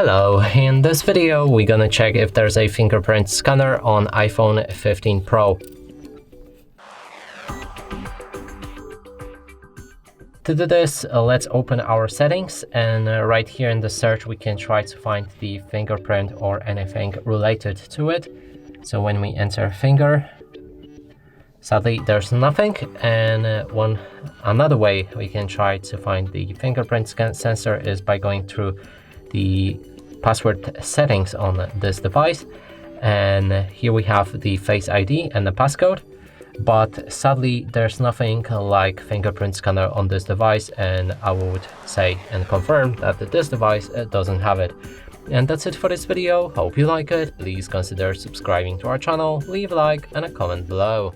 Hello, in this video we're gonna check if there's a fingerprint scanner on iPhone 15 Pro. To do this, let's open our settings, and right here in the search we can try to find the fingerprint or anything related to it. So when we enter finger, sadly there's nothing, and another way we can try to find the fingerprint sensor is by going through the password settings on this device, and here we have the Face ID and the passcode, but sadly there's nothing like fingerprint scanner on this device, and I would say and confirm that this device doesn't have it. And that's it for this video. Hope you like it. Please consider subscribing to our channel, leave a like and a comment below.